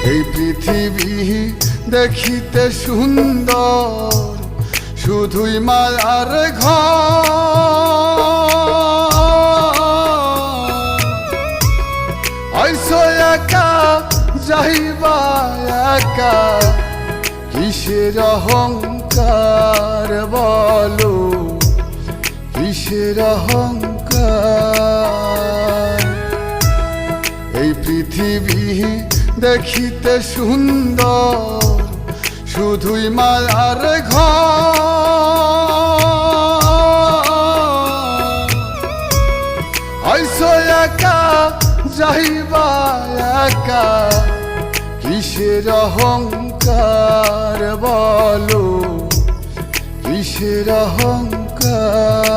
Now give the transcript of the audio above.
এই পৃথিবী দেখিতে সুন্দর, শুধুই মায়ার ঘর। আইসো একা যাইবা একা, কিসের অহংকার বলো, কিসের অহংকার। এই পৃথিবী দেখিতে সুন্দর, শুধুই মায়ার ঘর। আইসো একা যাইবা একা, কিসের অহংকার বলো, কিসের অহংকার।